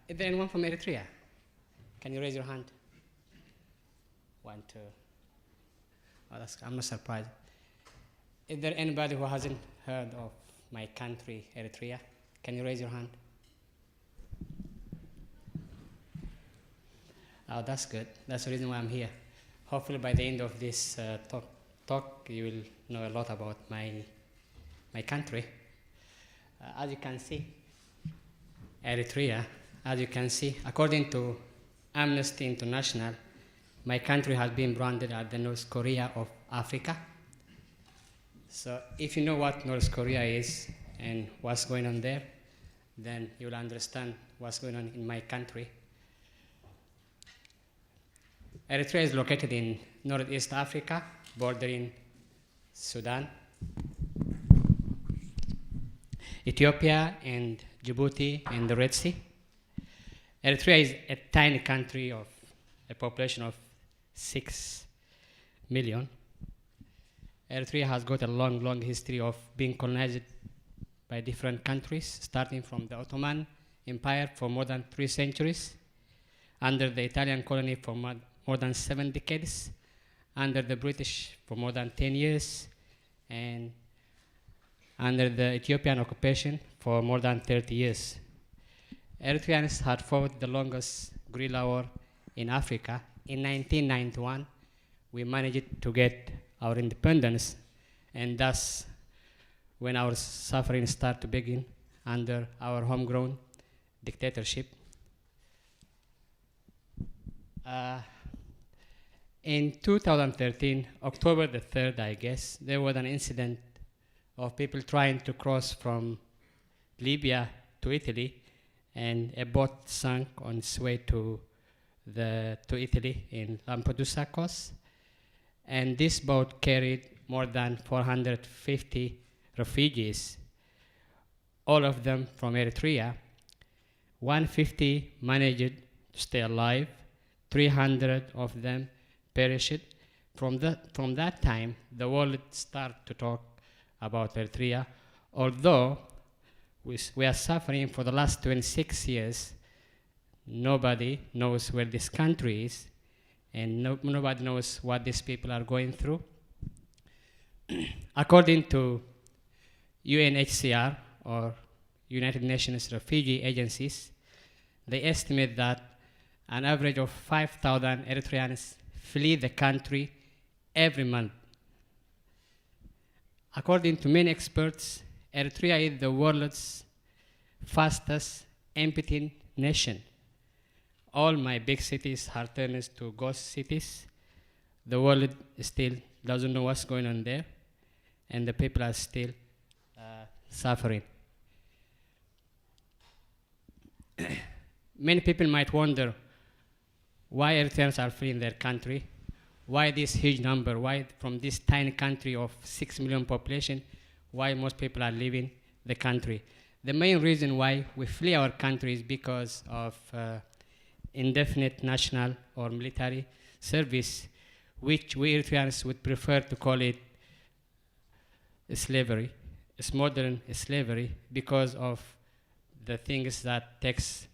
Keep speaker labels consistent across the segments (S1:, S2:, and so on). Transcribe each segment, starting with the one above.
S1: Is there anyone from Eritrea? Can you raise your hand? 1, 2. Oh, I'm not surprised. Is there anybody who hasn't heard of my country, Eritrea? Can you raise your hand? Oh, that's good. That's the reason why I'm here. Hopefully by the end of this talk, you will know a lot about my country. As you can see, Eritrea, as you can see, according to Amnesty International, my country has been branded as the North Korea of Africa. So if you know what North Korea is and what's going on there, then you'll understand what's going on in my country. Eritrea is located in Northeast Africa, bordering Sudan, Ethiopia, and Djibouti, and the Red Sea. Eritrea is a tiny country of a population of 6 million. Eritrea has got a long history of being colonized by different countries, starting from the Ottoman Empire for more than 3 centuries, under the Italian colony for more than 7 decades, under the British for more than 10 years, and under the Ethiopian occupation for more than 30 years. Eritreans had fought the longest guerrilla war in Africa. In 1991, we managed to get our independence, and thus when our suffering started to begin under our homegrown dictatorship. In 2013, October the 3rd, I guess, there was an incident of people trying to cross from Libya to Italy, and a boat sank on its way to Italy in Lampedusa coast. And this boat carried more than 450 refugees, all of them from Eritrea. 150 managed to stay alive, 300 of them perished. From that time, the world started to talk about Eritrea, although we are suffering for the last 26 years. Nobody knows where this country is, and nobody knows what these people are going through. According to UNHCR, or United Nations Refugee Agencies, they estimate that an average of 5,000 Eritreans flee the country every month. According to many experts, Eritrea is the world's fastest emptying nation. All my big cities are turned to ghost cities. The world still doesn't know what's going on there, and the people are still suffering. Many people might wonder why Eritreans are fleeing their country, why this huge number, why from this tiny country of 6 million population, why most people are leaving the country. The main reason why we flee our country is because of indefinite national or military service, which we Eritreans would prefer to call it slavery. It's modern slavery because of the things that takes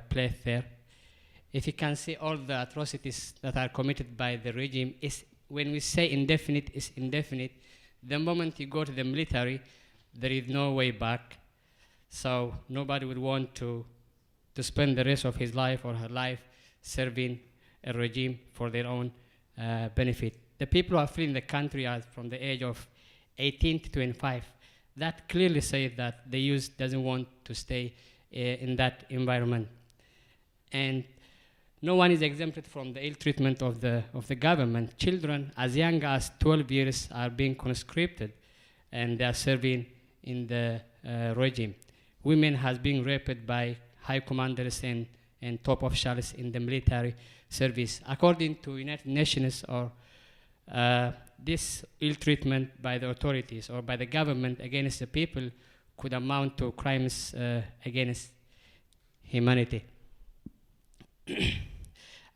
S1: place there. If you can see all the atrocities that are committed by the regime, when we say indefinite, it's indefinite. The moment you go to the military, there is no way back. So nobody would want to spend the rest of his life or her life serving a regime for their own benefit. The people who are fleeing the country are from the age of 18 to 25. That clearly says that the youth doesn't want to stay in that environment. And no one is exempted from the ill treatment of the government. Children as young as 12 years are being conscripted, and they are serving in the regime. Women have been raped by high commanders and top officials in the military service. According to United Nations, or this ill treatment by the authorities or by the government against the people could amount to crimes against humanity.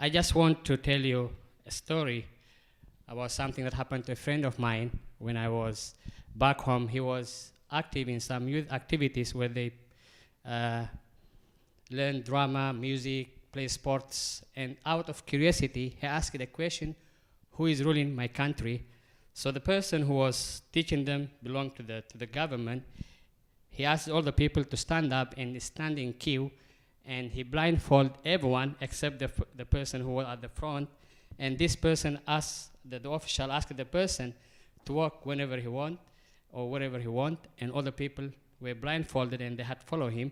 S1: I just want to tell you a story about something that happened to a friend of mine when I was back home. He was active in some youth activities where they learn drama, music, play sports, and out of curiosity, he asked the question, who is ruling my country? So the person who was teaching them belonged to the government. He asked all the people to stand up and stand in queue, and he blindfolded everyone except the person who was at the front. And this person asked, the official asked the person to walk whenever he want or wherever he want, and all the people were blindfolded and they had to follow him.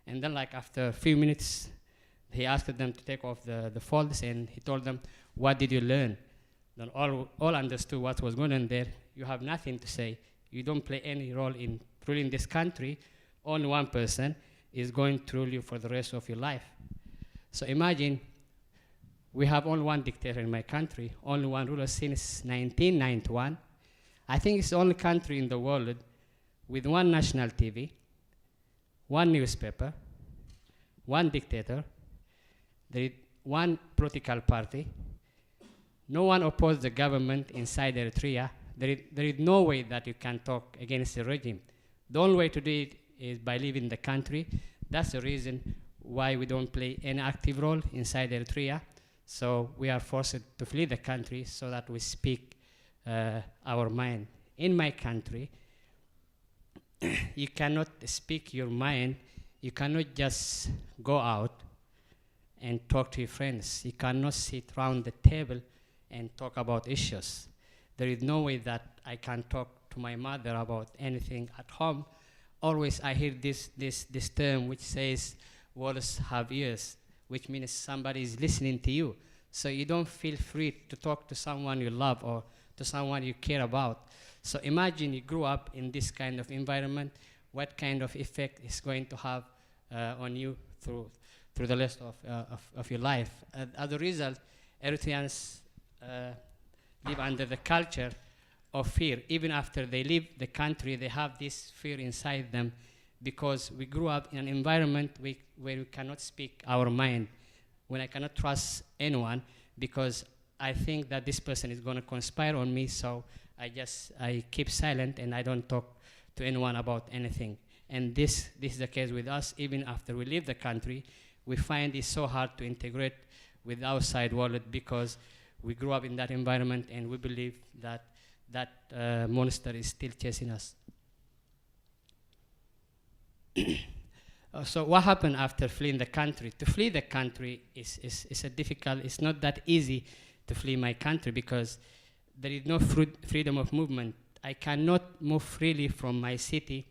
S1: And then like after a few minutes, he asked them to take off the folds, and he told them, what did you learn? Then all understood what was going on there. You have nothing to say. You don't play any role in ruling this country. Only one person is going to rule you for the rest of your life. So imagine, we have only one dictator in my country, only one ruler since 1991. I think it's the only country in the world with one national TV, one newspaper, one dictator, there is one political party. No one opposed the government inside Eritrea. There is no way that you can talk against the regime. The only way to do it is by leaving the country. That's the reason why we don't play any active role inside Eritrea. So we are forced to flee the country so that we speak our mind. In my country, you cannot speak your mind. You cannot just go out and talk to your friends. You cannot sit around the table and talk about issues. There is no way that I can talk to my mother about anything at home. Always I hear this term which says, words have ears, which means somebody is listening to you. So you don't feel free to talk to someone you love or to someone you care about. So imagine you grew up in this kind of environment, what kind of effect it's going to have on you through the rest of your life. As a result, Eritreans live under the culture of fear. Even after they leave the country, they have this fear inside them because we grew up in an environment where we cannot speak our mind, when I cannot trust anyone because I think that this person is going to conspire on me, so I keep silent and I don't talk to anyone about anything. And this is the case with us. Even after we leave the country, we find it so hard to integrate with outside world because we grew up in that environment and we believe that monster is still chasing us. So what happened after fleeing the country? To flee the country is a difficult, it's not that easy to flee my country because there is no freedom of movement. I cannot move freely from my city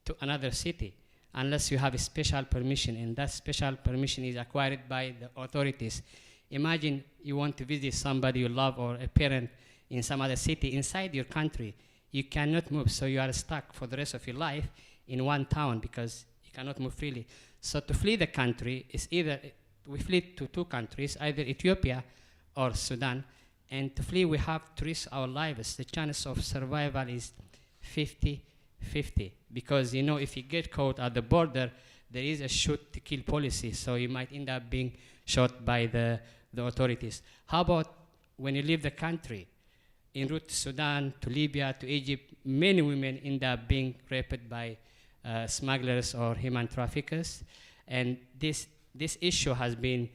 S1: to another city unless you have a special permission, and that special permission is acquired by the authorities. Imagine you want to visit somebody you love or a parent in some other city inside your country. You cannot move, so you are stuck for the rest of your life in one town because you cannot move freely. So to flee the country is either, we flee to two countries, either Ethiopia or Sudan. And to flee, we have to risk our lives. The chance of survival is 50-50 because, you know, if you get caught at the border, there is a shoot to kill policy, so you might end up being shot by the authorities. How about when you leave the country? En route to Sudan, to Libya, to Egypt, many women end up being raped by smugglers or human traffickers. And this issue has been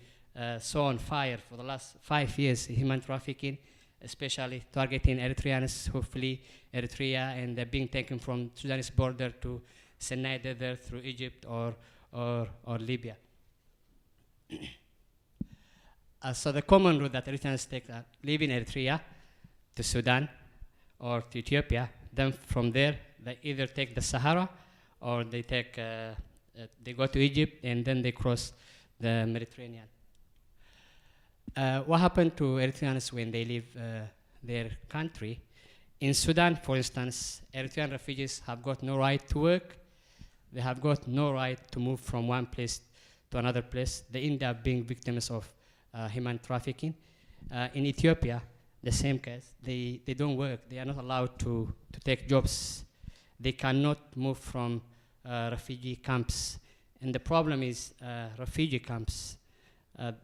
S1: so on fire for the last 5 years, human trafficking, especially targeting Eritreans who flee Eritrea and they're being taken from Sudanese border to Sinai Desert through Egypt or Libya. So the common route that Eritreans take are leaving Eritrea to Sudan or to Ethiopia. Then from there, they either take the Sahara or they go to Egypt and then they cross the Mediterranean. What happened to Eritreans when they leave their country? In Sudan, for instance, Eritrean refugees have got no right to work. They have got no right to move from one place to another place. They end up being victims of human trafficking. In Ethiopia, the same case. They don't work. They are not allowed to take jobs. They cannot move from refugee camps. And the problem is refugee camps.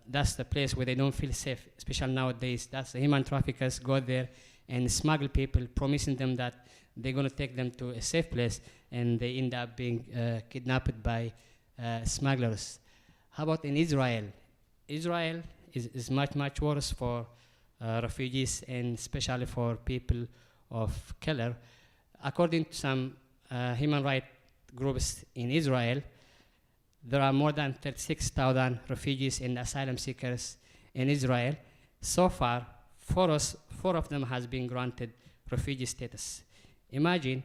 S1: That's the place where they don't feel safe, especially nowadays. That's the human traffickers go there and smuggle people, promising them that they're going to take them to a safe place, and they end up being kidnapped by smugglers. How about in Israel? Israel is much, much worse for refugees and especially for people of color. According to some human rights groups in Israel, there are more than 36,000 refugees and asylum seekers in Israel. So far, four of them has been granted refugee status. Imagine,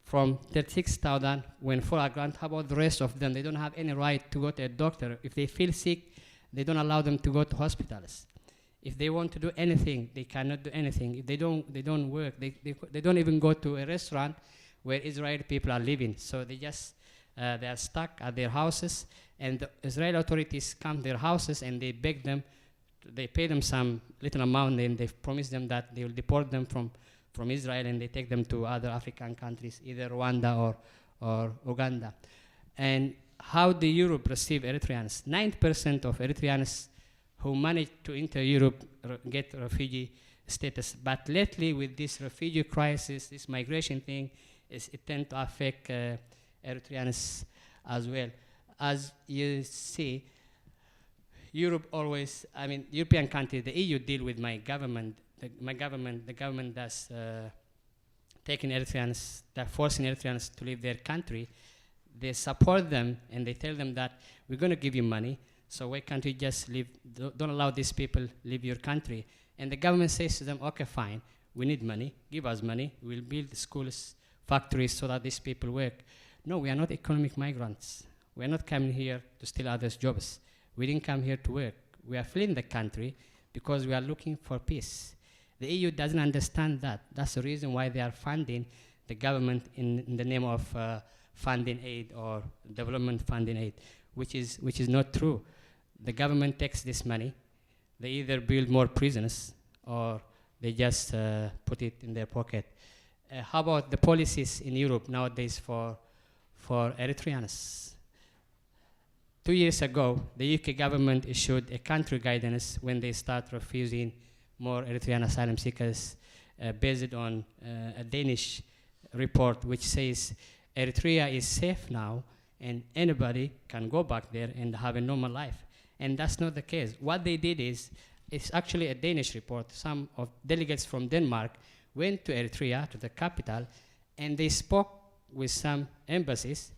S1: from 36,000, when 4 are granted, how about the rest of them? They don't have any right to go to a doctor. If they feel sick, they don't allow them to go to hospitals. If they want to do anything, they cannot do anything. If they don't work, they don't even go to a restaurant where Israeli people are living. So they are stuck at their houses, and the Israeli authorities come to their houses and they beg them, they pay them some little amount, and they promise them that they will deport them from Israel, and they take them to other African countries, either Rwanda or Uganda. And how do Europe receive Eritreans? 9% of Eritreans who manage to enter Europe get refugee status. But lately, with this refugee crisis, this migration thing, it tends to affect Eritreans as well. As you see, Europe always, European countries, the EU deal with my government. The government does taking Eritreans, they're forcing Eritreans to leave their country. They support them and they tell them that we're going to give you money, so why can't you just leave, don't allow these people leave your country. And the government says to them, okay, fine, we need money, give us money, we'll build schools, factories so that these people work. No, we are not economic migrants. We are not coming here to steal others' jobs. We didn't come here to work. We are fleeing the country because we are looking for peace. The EU doesn't understand that. That's the reason why they are funding the government in the name of funding aid or development funding aid, which is not true. The government takes this money. They either build more prisons or they just put it in their pocket. How about the policies in Europe nowadays for Eritreans? 2 years ago, the UK government issued a country guidance when they start refusing more Eritrean asylum seekers based on a Danish report which says Eritrea is safe now and anybody can go back there and have a normal life. And that's not the case. What they did is, it's actually a Danish report. Some of delegates from Denmark went to Eritrea, to the capital, and they spoke with some embassies,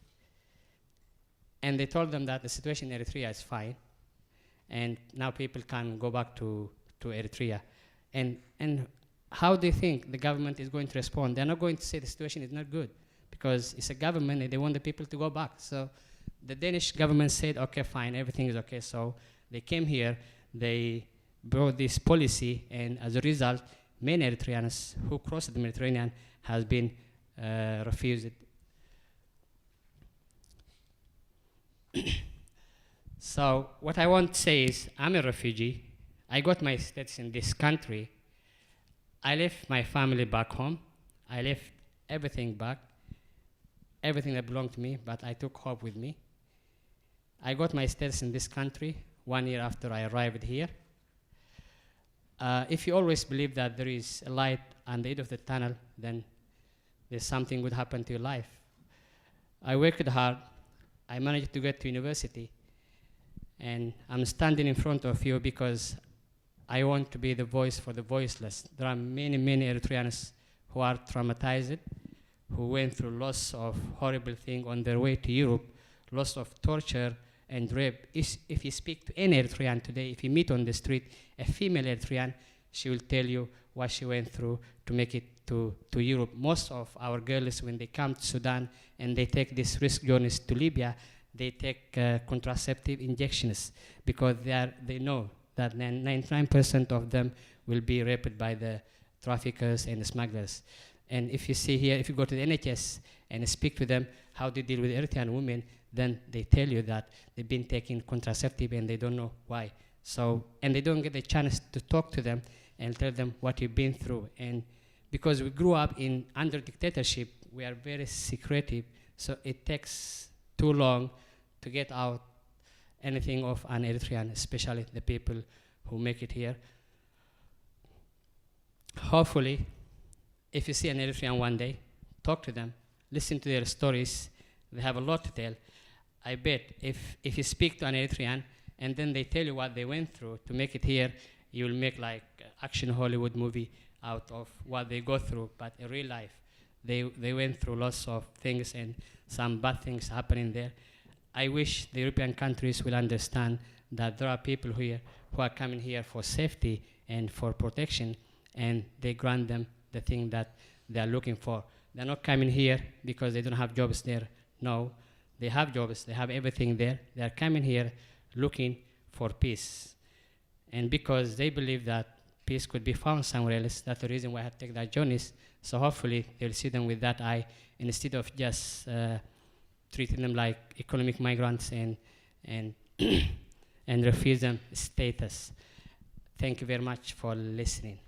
S1: and they told them that the situation in Eritrea is fine, and now people can go back to Eritrea. And how do you think the government is going to respond? They're not going to say the situation is not good, because it's a government and they want the people to go back. So the Danish government said, okay, fine, everything is okay. So they came here, they brought this policy, and as a result, many Eritreans who crossed the Mediterranean has been refused. So what I want to say is, I'm a refugee. I got my status in this country. I left my family back home. I left everything back, everything that belonged to me, but I took hope with me. I got my status in this country 1 year after I arrived here. If you always believe that there is a light at the end of the tunnel, then there's something would happen to your life. I worked hard. I managed to get to university. And I'm standing in front of you because I want to be the voice for the voiceless. There are many, many Eritreans who are traumatized, who went through lots of horrible things on their way to Europe, lots of torture and rape. If you speak to any Eritrean today, if you meet on the street a female Eritrean, she will tell you what she went through to make it to Europe. Most of our girls, when they come to Sudan and they take these risk journeys to Libya, they take contraceptive injections because they know that 99% of them will be raped by the traffickers and the smugglers. And if you see here, if you go to the NHS and speak to them how they deal with Eritrean women, then they tell you that they've been taking contraceptive and they don't know why. So, and they don't get the chance to talk to them and tell them what you've been through. And because we grew up under dictatorship, we are very secretive, so it takes too long to get out anything of an Eritrean, especially the people who make it here. Hopefully, if you see an Eritrean one day, talk to them, listen to their stories. They have a lot to tell. I bet if you speak to an Eritrean and then they tell you what they went through to make it here, you'll make like action Hollywood movie out of what they go through. But in real life, they went through lots of things and some bad things happening there. I wish the European countries will understand that there are people here who are coming here for safety and for protection, and they grant them the thing that they are looking for. They're not coming here because they don't have jobs there. No, they have jobs, they have everything there. They are coming here looking for peace. And because they believe that peace could be found somewhere else, that's the reason why I had to take that journeys. So hopefully they'll see them with that eye instead of just treating them like economic migrants and and refuse them status. Thank you very much for listening.